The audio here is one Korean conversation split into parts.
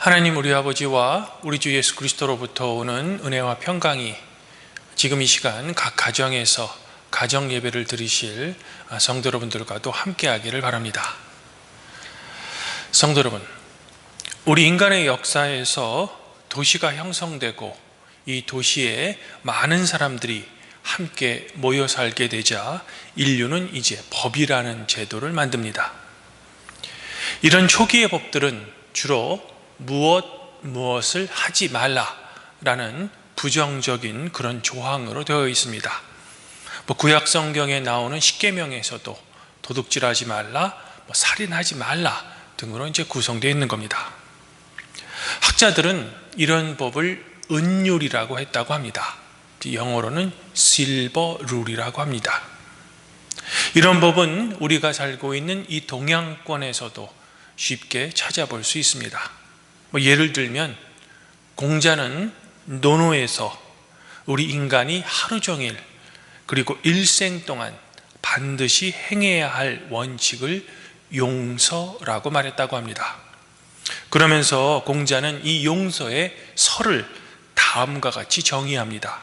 하나님 우리 아버지와 우리 주 예수 그리스도로부터 오는 은혜와 평강이 지금 이 시간 각 가정에서 가정 예배를 드리실 성도 여러분들과도 함께하기를 바랍니다. 성도 여러분, 우리 인간의 역사에서 도시가 형성되고 이 도시에 많은 사람들이 함께 모여 살게 되자 인류는 이제 법이라는 제도를 만듭니다. 이런 초기의 법들은 주로 무엇을 하지 말라라는 부정적인 그런 조항으로 되어 있습니다. 구약 성경에 나오는 십계명에서도 도둑질하지 말라, 살인하지 말라 등으로 이제 구성되어 있는 겁니다. 학자들은 이런 법을 은율이라고 했다고 합니다. 영어로는 실버 룰이라고 합니다. 이런 법은 우리가 살고 있는 이 동양권에서도 쉽게 찾아볼 수 있습니다. 예를 들면 공자는 논어에서 우리 인간이 하루 종일 그리고 일생 동안 반드시 행해야 할 원칙을 용서라고 말했다고 합니다. 그러면서 공자는 이 용서의 설을 다음과 같이 정의합니다.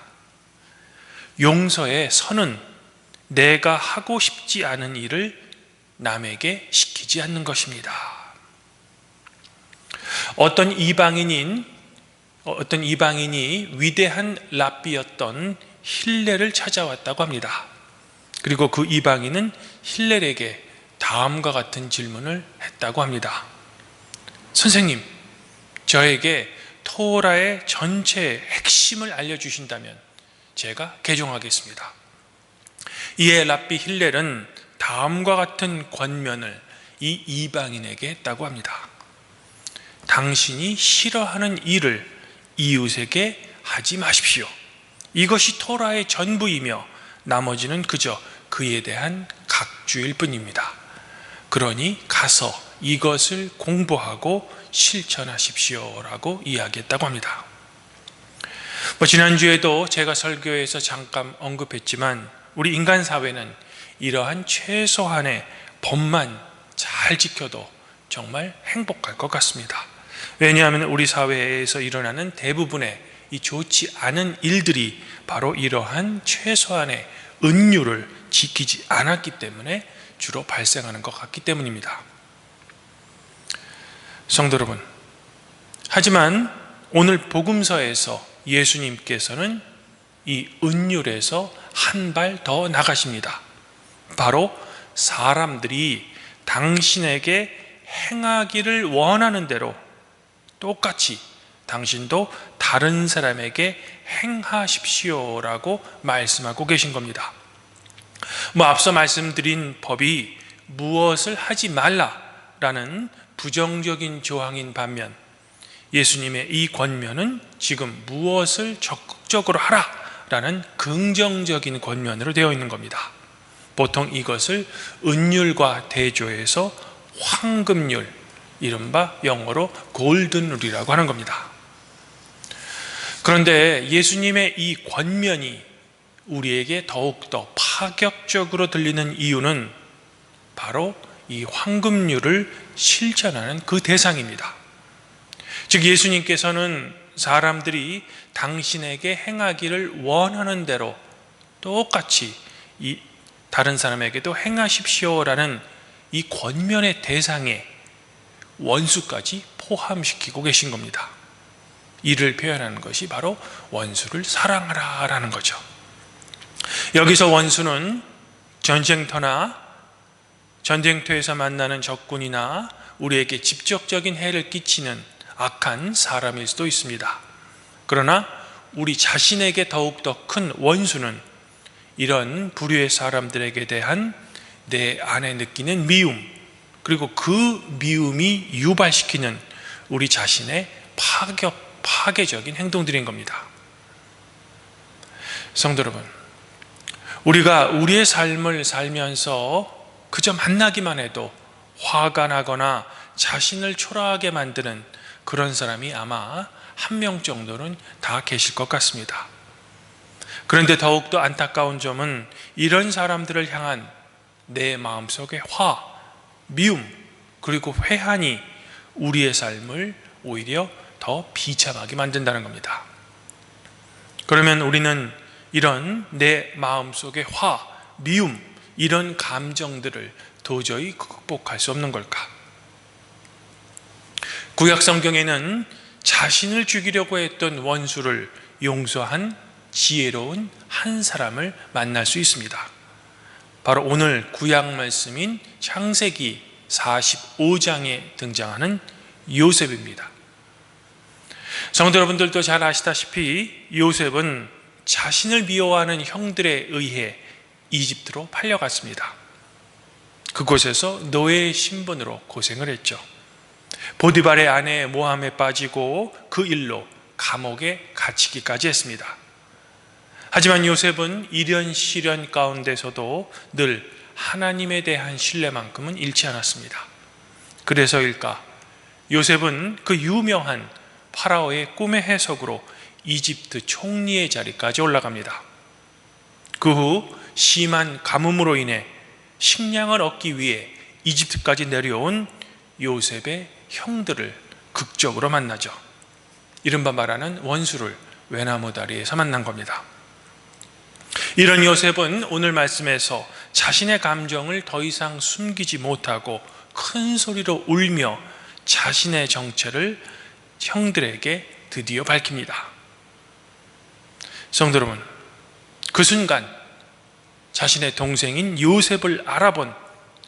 용서의 선은 내가 하고 싶지 않은 일을 남에게 시키지 않는 것입니다. 어떤 이방인이 위대한 랍비였던 힐렐을 찾아왔다고 합니다. 그리고 그 이방인은 힐렐에게 다음과 같은 질문을 했다고 합니다. 선생님, 저에게 토라의 전체 핵심을 알려주신다면 제가 개종하겠습니다. 이에 랍비 힐렐은 다음과 같은 권면을 이 이방인에게 했다고 합니다. 당신이 싫어하는 일을 이웃에게 하지 마십시오. 이것이 토라의 전부이며 나머지는 그저 그에 대한 각주일 뿐입니다. 그러니 가서 이것을 공부하고 실천하십시오 라고 이야기했다고 합니다. 지난주에도 제가 설교에서 잠깐 언급했지만 우리 인간 사회는 이러한 최소한의 법만 잘 지켜도 정말 행복할 것 같습니다. 왜냐하면 우리 사회에서 일어나는 대부분의 이 좋지 않은 일들이 바로 이러한 최소한의 은율을 지키지 않았기 때문에 주로 발생하는 것 같기 때문입니다. 성도 여러분, 하지만 오늘 복음서에서 예수님께서는 이 은율에서 한 발 더 나가십니다. 바로 사람들이 당신에게 행하기를 원하는 대로 똑같이 당신도 다른 사람에게 행하십시오라고 말씀하고 계신 겁니다. 앞서 말씀드린 법이 무엇을 하지 말라라는 부정적인 조항인 반면 예수님의 이 권면은 지금 무엇을 적극적으로 하라라는 긍정적인 권면으로 되어 있는 겁니다. 보통 이것을 은율과 대조해서 황금률, 이른바 영어로 골든룰이라고 하는 겁니다. 그런데 예수님의 이 권면이 우리에게 더욱더 파격적으로 들리는 이유는 바로 이 황금률을 실천하는 그 대상입니다. 즉 예수님께서는 사람들이 당신에게 행하기를 원하는 대로 똑같이 이 다른 사람에게도 행하십시오라는 이 권면의 대상에 원수까지 포함시키고 계신 겁니다. 이를 표현하는 것이 바로 원수를 사랑하라 라는 거죠. 여기서 원수는 전쟁터나 전쟁터에서 만나는 적군이나 우리에게 직접적인 해를 끼치는 악한 사람일 수도 있습니다. 그러나 우리 자신에게 더욱더 큰 원수는 이런 불의의 사람들에게 대한 내 안에 느끼는 미움, 그리고 그 미움이 유발시키는 우리 자신의 파괴적인 행동들인 겁니다. 성도 여러분, 우리가 우리의 삶을 살면서 그저 만나기만 해도 화가 나거나 자신을 초라하게 만드는 그런 사람이 아마 한 명 정도는 다 계실 것 같습니다. 그런데 더욱더 안타까운 점은 이런 사람들을 향한 내 마음속의 미움, 그리고 회한이 우리의 삶을 오히려 더 비참하게 만든다는 겁니다. 그러면 우리는 이런 내 마음속의 화, 미움, 이런 감정들을 도저히 극복할 수 없는 걸까? 구약 성경에는 자신을 죽이려고 했던 원수를 용서한 지혜로운 한 사람을 만날 수 있습니다. 바로 오늘 구약 말씀인 창세기 45장에 등장하는 요셉입니다. 성도 여러분들도 잘 아시다시피 요셉은 자신을 미워하는 형들에 의해 이집트로 팔려갔습니다. 그곳에서 노예의 신분으로 고생을 했죠. 보디발의 아내 모함에 빠지고 그 일로 감옥에 갇히기까지 했습니다. 하지만 요셉은 이련 시련 가운데서도 늘 하나님에 대한 신뢰만큼은 잃지 않았습니다. 그래서일까? 요셉은 그 유명한 파라오의 꿈의 해석으로 이집트 총리의 자리까지 올라갑니다. 그 후 심한 가뭄으로 인해 식량을 얻기 위해 이집트까지 내려온 요셉의 형들을 극적으로 만나죠. 이른바 말하는 원수를 외나무 다리에서 만난 겁니다. 이런 요셉은 오늘 말씀에서 자신의 감정을 더 이상 숨기지 못하고 큰 소리로 울며 자신의 정체를 형들에게 드디어 밝힙니다. 성도 여러분, 그 순간 자신의 동생인 요셉을 알아본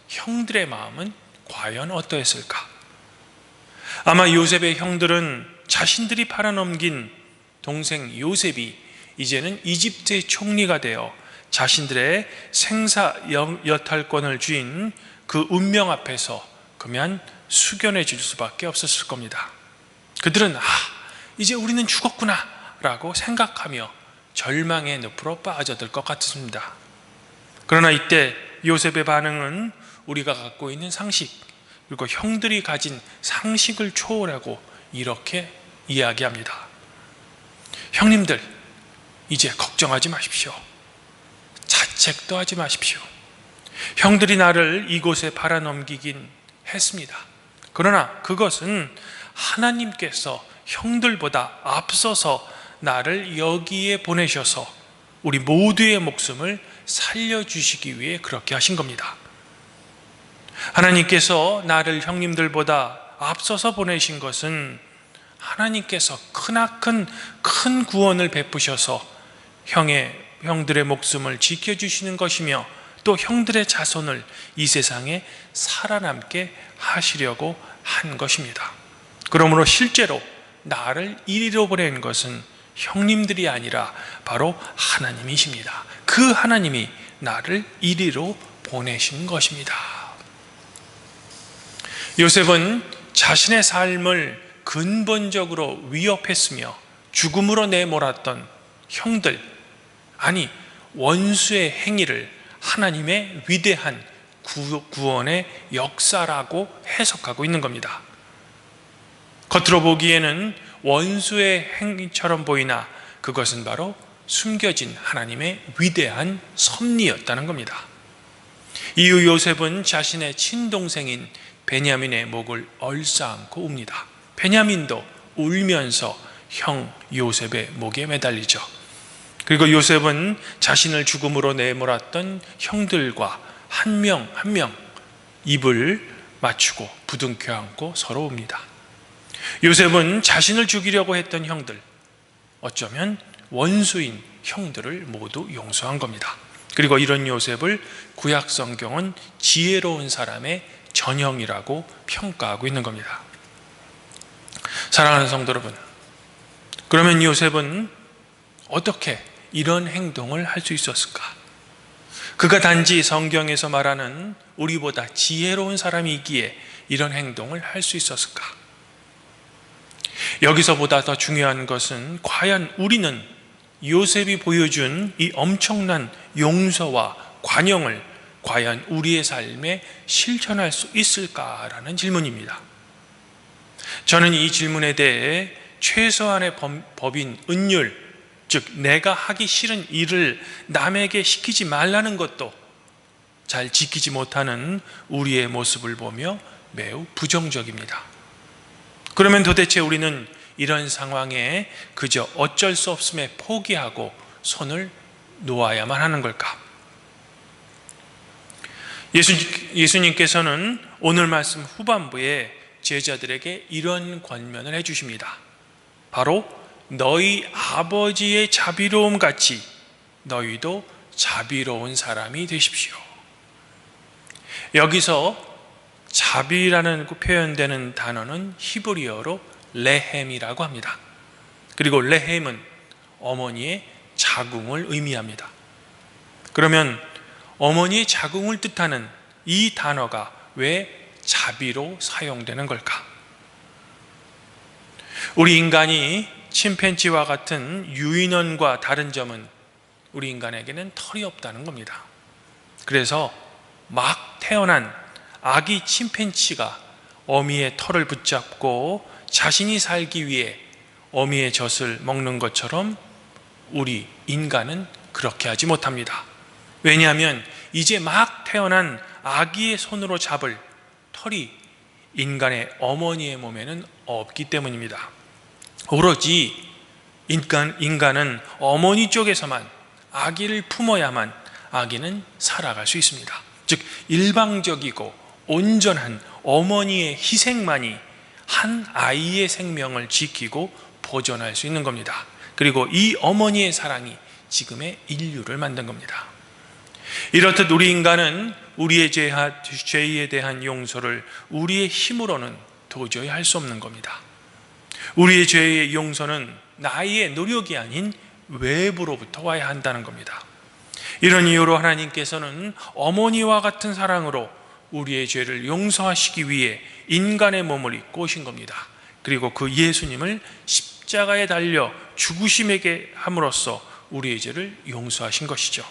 형들의 마음은 과연 어떠했을까? 아마 요셉의 형들은 자신들이 팔아넘긴 동생 요셉이 이제는 이집트의 총리가 되어 자신들의 생사 여탈권을 쥔 그 운명 앞에서 그만 숙연해질 수밖에 없었을 겁니다. 그들은 이제 우리는 죽었구나 라고 생각하며 절망의 늪으로 빠져들 것 같습니다. 그러나 이때 요셉의 반응은 우리가 갖고 있는 상식, 그리고 형들이 가진 상식을 초월하고 이렇게 이야기합니다. 형님들, 이제 걱정하지 마십시오. 자책도 하지 마십시오. 형들이 나를 이곳에 팔아넘기긴 했습니다. 그러나 그것은 하나님께서 형들보다 앞서서 나를 여기에 보내셔서 우리 모두의 목숨을 살려주시기 위해 그렇게 하신 겁니다. 하나님께서 나를 형님들보다 앞서서 보내신 것은 하나님께서 크나큰 큰 구원을 베푸셔서 형들의 목숨을 지켜주시는 것이며 또 형들의 자손을 이 세상에 살아남게 하시려고 한 것입니다. 그러므로 실제로 나를 이리로 보낸 것은 형님들이 아니라 바로 하나님이십니다. 그 하나님이 나를 이리로 보내신 것입니다. 요셉은 자신의 삶을 근본적으로 위협했으며 죽음으로 내몰았던 형들, 아니 원수의 행위를 하나님의 위대한 구원의 역사라고 해석하고 있는 겁니다. 겉으로 보기에는 원수의 행위처럼 보이나 그것은 바로 숨겨진 하나님의 위대한 섭리였다는 겁니다. 이후 요셉은 자신의 친동생인 베냐민의 목을 얼싸안고 웁니다. 베냐민도 울면서 형 요셉의 목에 매달리죠. 그리고 요셉은 자신을 죽음으로 내몰았던 형들과 한 명 한 명 입을 맞추고 부둥켜 안고 서로 웁니다. 요셉은 자신을 죽이려고 했던 형들, 어쩌면 원수인 형들을 모두 용서한 겁니다. 그리고 이런 요셉을 구약 성경은 지혜로운 사람의 전형이라고 평가하고 있는 겁니다. 사랑하는 성도 여러분, 그러면 요셉은 어떻게 이런 행동을 할 수 있었을까? 그가 단지 성경에서 말하는 우리보다 지혜로운 사람이기에 이런 행동을 할 수 있었을까? 여기서보다 더 중요한 것은 과연 우리는 요셉이 보여준 이 엄청난 용서와 관용을 과연 우리의 삶에 실천할 수 있을까라는 질문입니다. 저는 이 질문에 대해 최소한의 법인 은율, 즉 내가 하기 싫은 일을 남에게 시키지 말라는 것도 잘 지키지 못하는 우리의 모습을 보며 매우 부정적입니다. 그러면 도대체 우리는 이런 상황에 그저 어쩔 수 없음에 포기하고 손을 놓아야만 하는 걸까? 예수님께서는 오늘 말씀 후반부에 제자들에게 이런 권면을 해주십니다. 바로 너희 아버지의 자비로움 같이 너희도 자비로운 사람이 되십시오. 여기서 자비라는 표현되는 단어는 히브리어로 레헴이라고 합니다. 그리고 레헴은 어머니의 자궁을 의미합니다. 그러면 어머니의 자궁을 뜻하는 이 단어가 왜 자비로 사용되는 걸까? 우리 인간이 침팬지와 같은 유인원과 다른 점은 우리 인간에게는 털이 없다는 겁니다. 그래서 막 태어난 아기 침팬지가 어미의 털을 붙잡고 자신이 살기 위해 어미의 젖을 먹는 것처럼 우리 인간은 그렇게 하지 못합니다. 왜냐하면 이제 막 태어난 아기의 손으로 잡을 털이 인간의 어머니의 몸에는 없기 때문입니다. 오로지 인간은 어머니 쪽에서만 아기를 품어야만 아기는 살아갈 수 있습니다. 즉 일방적이고 온전한 어머니의 희생만이 한 아이의 생명을 지키고 보존할 수 있는 겁니다. 그리고 이 어머니의 사랑이 지금의 인류를 만든 겁니다. 이렇듯 우리 인간은 우리의 죄에 대한 용서를 우리의 힘으로는 도저히 할 수 없는 겁니다. 우리의 죄의 용서는 나의 노력이 아닌 외부로부터 와야 한다는 겁니다. 이런 이유로 하나님께서는 어머니와 같은 사랑으로 우리의 죄를 용서하시기 위해 인간의 몸을 입고 오신 겁니다. 그리고 그 예수님을 십자가에 달려 죽으심에게 함으로써 우리의 죄를 용서하신 것이죠.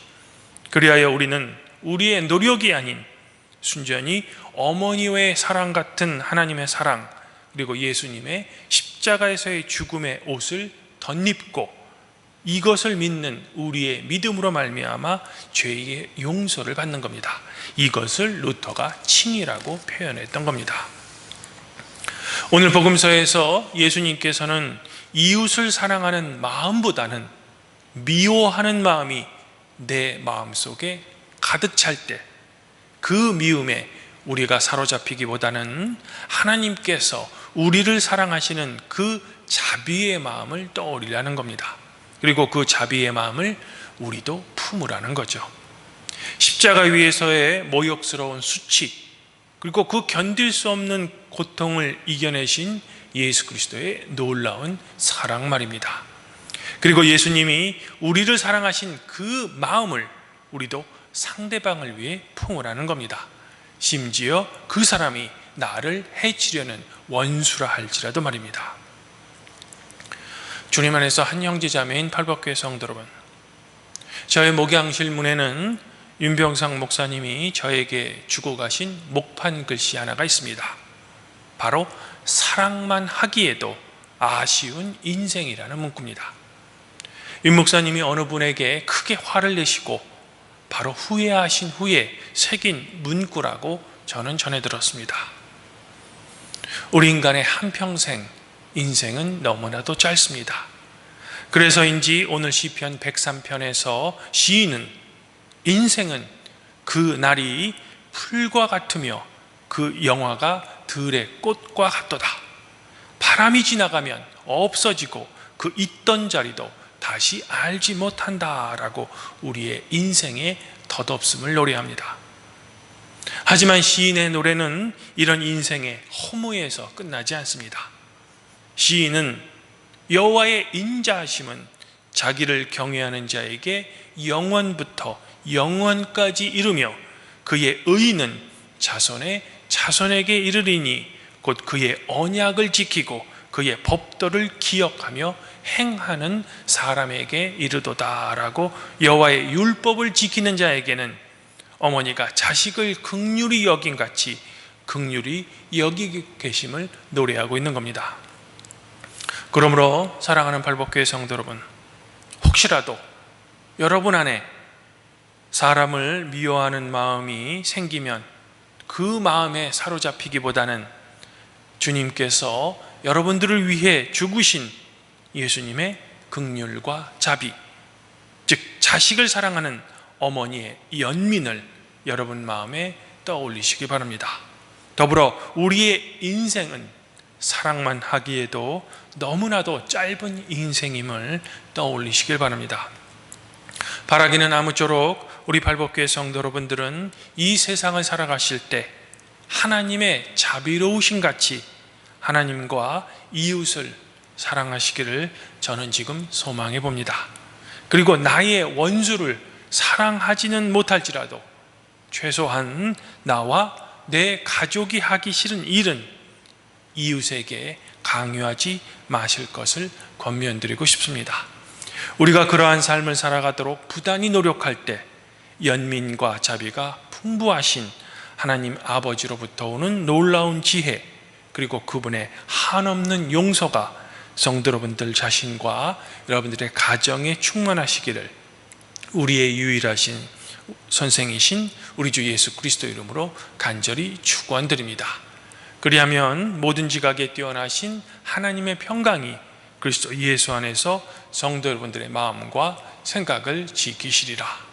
그리하여 우리는 우리의 노력이 아닌 순전히 어머니의 사랑 같은 하나님의 사랑, 그리고 예수님의 십자가에서의 죽음의 옷을 덧입고 이것을 믿는 우리의 믿음으로 말미암아 죄의 용서를 받는 겁니다. 이것을 루터가 칭이라고 표현했던 겁니다. 오늘 복음서에서 예수님께서는 이웃을 사랑하는 마음보다는 미워하는 마음이 내 마음속에 가득 찰 때 그 미움에 우리가 사로잡히기보다는 하나님께서 우리를 사랑하시는 그 자비의 마음을 떠올리라는 겁니다. 그리고 그 자비의 마음을 우리도 품으라는 거죠. 십자가 위에서의 모욕스러운 수치, 그리고 그 견딜 수 없는 고통을 이겨내신 예수 그리스도의 놀라운 사랑 말입니다. 그리고 예수님이 우리를 사랑하신 그 마음을 우리도 상대방을 위해 품으라는 겁니다. 심지어 그 사람이 나를 해치려는 원수라 할지라도 말입니다. 주님 안에서 한 형제자매인 팔복교회 성도 여러분, 저의 목양실 문에는 윤병상 목사님이 저에게 주고 가신 목판 글씨 하나가 있습니다. 바로 사랑만 하기에도 아쉬운 인생이라는 문구입니다. 윤 목사님이 어느 분에게 크게 화를 내시고 바로 후회하신 후에 새긴 문구라고 저는 전해 들었습니다. 우리 인간의 한평생 인생은 너무나도 짧습니다. 그래서인지 오늘 시편 103편에서 시인은 인생은 그 날이 풀과 같으며 그 영화가 들의 꽃과 같도다. 바람이 지나가면 없어지고 그 있던 자리도 다시 알지 못한다라고 우리의 인생의 덧없음을 노래합니다. 하지만 시인의 노래는 이런 인생의 허무에서 끝나지 않습니다. 시인은 여호와의 인자하심은 자기를 경외하는 자에게 영원부터 영원까지 이르며 그의 의는 자손의 자손에게 이르리니 곧 그의 언약을 지키고 그의 법도를 기억하며 행하는 사람에게 이르도다라고 여호와의 율법을 지키는 자에게는 어머니가 자식을 긍휼히 여긴 같이 긍휼히 여기고 계심을 노래하고 있는 겁니다. 그러므로 사랑하는 팔복교회 성도 여러분, 혹시라도 여러분 안에 사람을 미워하는 마음이 생기면 그 마음에 사로잡히기보다는 주님께서 여러분들을 위해 죽으신 예수님의 긍휼과 자비, 즉 자식을 사랑하는 어머니의 연민을 여러분 마음에 떠올리시기 바랍니다. 더불어 우리의 인생은 사랑만 하기에도 너무나도 짧은 인생임을 떠올리시길 바랍니다. 바라기는 아무쪼록 우리 발복교회 성도 여러분들은 이 세상을 살아가실 때 하나님의 자비로우신 같이 하나님과 이웃을 사랑하시기를 저는 지금 소망해 봅니다. 그리고 나의 원수를 사랑하지는 못할지라도 최소한 나와 내 가족이 하기 싫은 일은 이웃에게 강요하지 마실 것을 권면드리고 싶습니다. 우리가 그러한 삶을 살아가도록 부단히 노력할 때 연민과 자비가 풍부하신 하나님 아버지로부터 오는 놀라운 지혜, 그리고 그분의 한없는 용서가 성도 여러분들 자신과 여러분들의 가정에 충만하시기를 우리의 유일하신 선생이신 우리 주 예수 그리스도 이름으로 간절히 축원드립니다. 그리하면 모든 지각에 뛰어나신 하나님의 평강이 그리스도 예수 안에서 성도 여러분들의 마음과 생각을 지키시리라.